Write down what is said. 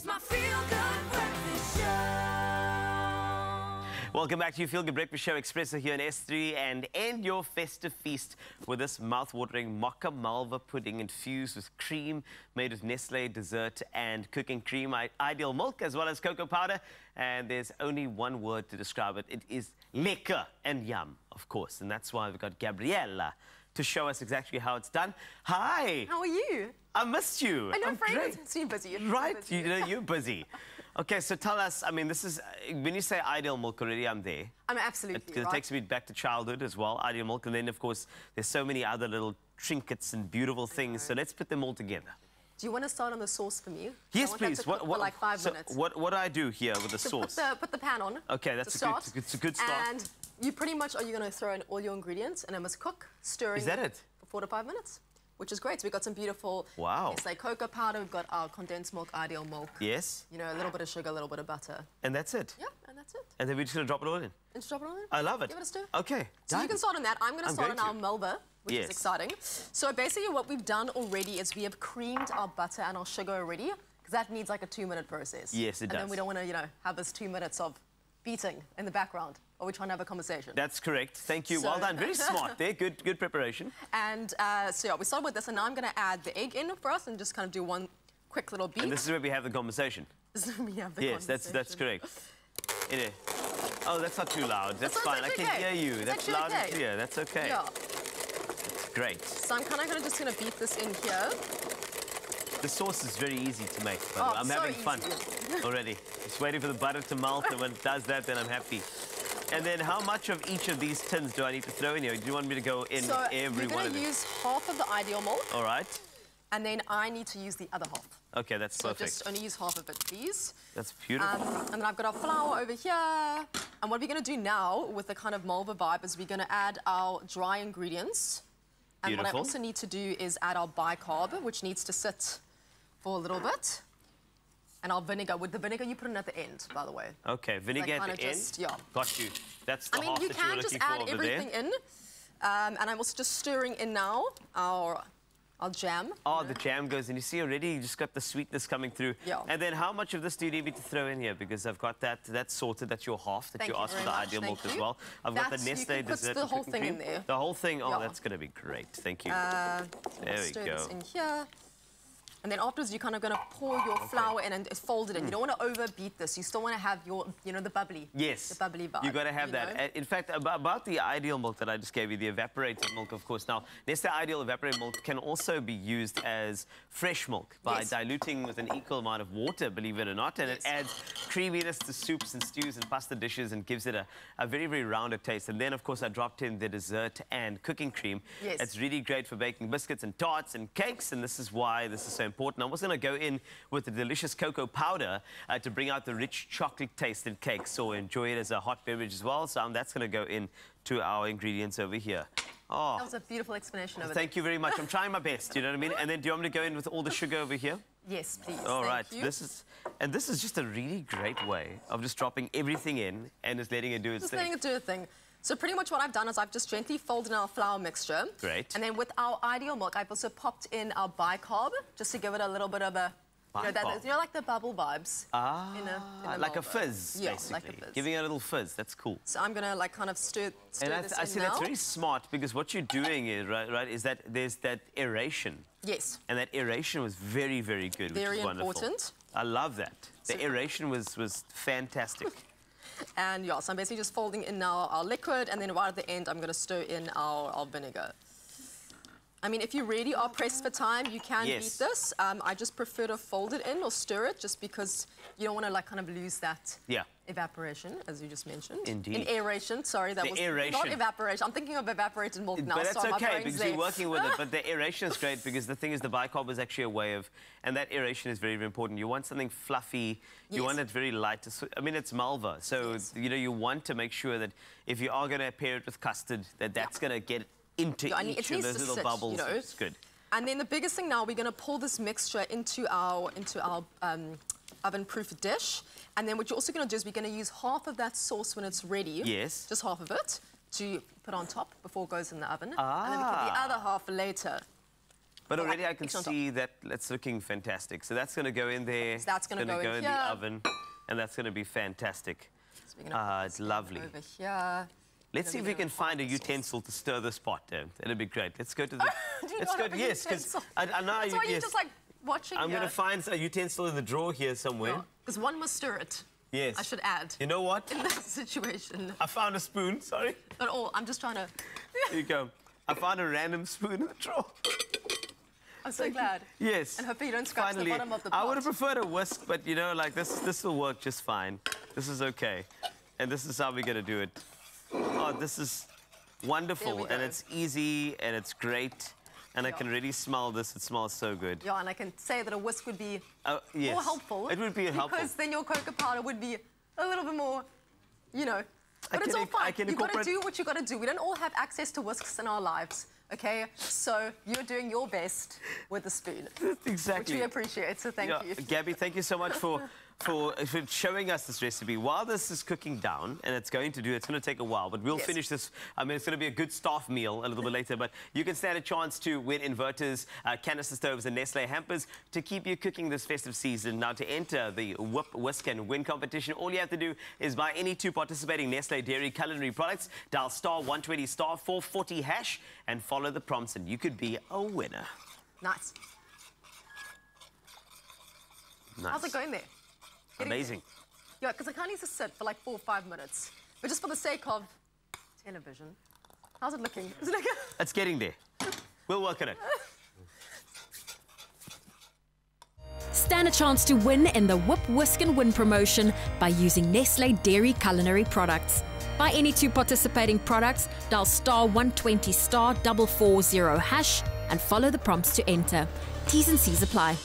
my feel-good breakfast show. Welcome back to your Feel Good Breakfast Show, Expresso here in S3, and end your festive feast with this mouth-watering Mocha Malva pudding infused with cream made with NESTLE dessert and cooking cream, ideal milk, as well as cocoa powder. And there's only one word to describe it. It is lekker and yum, of course. And that's why we've got Gabriella to show us exactly how it's done. Hi. How are you? I missed you. I know, I'm Frank. great. It's been busy. Right, you're busy. Okay, so tell us, I mean, this is, when you say ideal milk already, I'm there. I'm absolutely It takes me back to childhood as well, ideal milk. And then, of course, there's so many other little trinkets and beautiful things. So let's put them all together. Do you want to start on the sauce for me? Yes, please. For like 5 minutes. What do I do here with the sauce? Put the pan on. Okay, that's it's a good start. And you pretty much are going to throw in all your ingredients and it must cook, stirring. Is that it? For 4 to 5 minutes, which is great. So we've got some beautiful, wow. It's like cocoa powder. We've got our condensed milk, ideal milk. Yes. You know, a little bit of sugar, a little bit of butter. And that's it? Yep, and that's it. And then we're just going to drop it all in? And just drop it all in. I love it. Give it a stir. Okay. So done. you can start on that. I'm going to start on our Malva, which is exciting. So basically what we've done already is we have creamed our butter and our sugar already, because that needs like a 2-minute process. Yes, it does. And then we don't want to, you know, have this 2 minutes of beating in the background, or we're trying to have a conversation. That's correct. Thank you. So, well done. Very smart there. Good preparation. And so yeah, we start with this, and now I'm going to add the egg in for us and just kind of do one quick little beat. And this is where we have the conversation. This is where we have the conversation. That's correct. Oh, that's not too loud. That's fine. I can hear you. That's loud and clear. That's okay. Yeah. That's great. So I'm kind of just going to beat this in here. The sauce is very easy to make, by the way. I'm having fun already. Just waiting for the butter to melt, and when it does that, then I'm happy. And then how much of each of these tins do I need to throw in here? Do you want me to go in every one of them? So you're going to use half of the ideal milk. All right. And then I need to use the other half. Okay, that's perfect. So just only use half of it, please. That's beautiful. And then I've got our flour over here. And what we're going to do now with the kind of Malva vibe is we're going to add our dry ingredients. And what I also need to do is add our bicarb, which needs to sit for a little bit. And our vinegar. With the vinegar, you put it at the end, by the way. Okay, vinegar at the end? Yeah. Got you. That's the half that you were looking for over there. I mean, you can just add everything in. And I'm also just stirring in now our jam. Oh, the jam goes in. You see already, you just got the sweetness coming through. Yeah. And then how much of this do you need me to throw in here? Because I've got that's sorted. That's your half that you asked for the ideal milk as well. I've got the NESTLE dessert. The whole thing in there. The whole thing? Oh, that's going to be great. Thank you. There we go. This in here. And then afterwards, you're kind of going to pour your flour in and fold it in. You don't want to overbeat this. You still want to have your, you know, the bubbly. Yes. The bubbly vibe. You've got to have that. In fact, about the ideal milk that I just gave you, the evaporated milk, of course. Now, NESTLE ideal evaporated milk can also be used as fresh milk by diluting with an equal amount of water, believe it or not. And it adds creaminess to soups and stews and pasta dishes and gives it a very, very rounded taste. And then, of course, I dropped in the dessert and cooking cream. Yes. It's really great for baking biscuits and tarts and cakes. And this is why this is so important. I'm also going to go in with the delicious cocoa powder to bring out the rich chocolate taste in cakes. So enjoy it as a hot beverage as well. So that's going to go in to our ingredients over here. Oh, that was a beautiful explanation of it. Thank you very much. I'm trying my best, you know what I mean? And then do you want me to go in with all the sugar over here? Yes, please. All right. This is just a really great way of just dropping everything in and just letting it do its thing. Just letting it do its thing. So pretty much what I've done is I've just gently folded our flour mixture. Great. And then with our ideal milk, I've also popped in our bicarb, just to give it a little bit of a, you know, like the bubble vibes. Ah, in a like Malva. a fizz, yeah, basically. like a fizz. Giving it a little fizz. That's cool. So I'm going to like kind of stir this in I see now. that's very smart because what you're doing is, right, is that there's that aeration. Yes. And that aeration was very, very good, which is wonderful. Very important. I love that. The aeration was fantastic. And yeah, so I'm basically just folding in now our liquid, and then right at the end, I'm going to stir in our vinegar. I mean, if you really are pressed for time, you can beat this. I just prefer to fold it in or stir it, just because you don't want to like kind of lose that evaporation, as you just mentioned. Indeed. In aeration, sorry, that was aeration. not evaporation. I'm thinking of evaporated milk now. But that's sorry, okay, because you're working with it. But the aeration is great, because the thing is the bicarb is actually a way of, and that aeration is very, very important. You want something fluffy. You want it very light. I mean, it's Malva, so you know you want to make sure that if you are going to pair it with custard, that's going to get into each of those little bubbles. You know? It's good. And then the biggest thing now, we're going to pull this mixture into our oven-proof dish. And then what you're also going to do is we're going to use half of that sauce when it's ready. Yes. Just half of it to put on top before it goes in the oven. And then we put the other half later. But already I can see that it's looking fantastic. So that's going to go in there. So that's going to go in the oven, and that's going to be fantastic. It's lovely. Over here. Let's see if we can find a utensil to stir this pot. That'd be great. Let's go to the. Let's go. Yes, because I know. That's why you're just like watching. I'm going to find a utensil in the drawer here somewhere. Because one must stir it. Yes. I should add. You know what? In this situation. I found a spoon. Sorry. Not all. I'm just trying to. Here you go. I found a random spoon in the drawer. I'm so glad. Yes. And hopefully you don't scratch the bottom of the pot. I would have preferred a whisk, but you know, like this will work just fine. This is okay. And this is how we're going to do it. Oh, this is wonderful. And it's easy and it's great. And I can really smell this. It smells so good. Yeah, and I can say that a whisk would be yes. more helpful. It would be helpful. Because then your cocoa powder would be a little bit more, you know. But it's all fine. You've got to do what you've got to do. We don't all have access to whisks in our lives, okay? So you're doing your best with the spoon. Exactly. Which we appreciate, so thank you. Gabby, thank you so much for showing us this recipe. While this is cooking down, and it's going to take a while, but we'll finish this. I mean, it's going to be a good staff meal a little bit later, but you can stand a chance to win inverters, canister stoves, and Nestle hampers to keep you cooking this festive season. Now, to enter the Whip, Whisk, and Win competition, all you have to do is buy any 2 participating Nestle dairy culinary products, dial *120 *440 hash, and follow the prompts, and you could be a winner. Nice. How's it going there? Amazing. Yeah, because I can't need to sit for like 4 or 5 minutes. But just for the sake of television. How's it looking? Is it like It's getting there. We'll work on it. Stand a chance to win in the Whip, Whisk and Win promotion by using Nestle Dairy Culinary products. Buy any 2 participating products, dial *120 *440 hash, and follow the prompts to enter. T's and C's apply.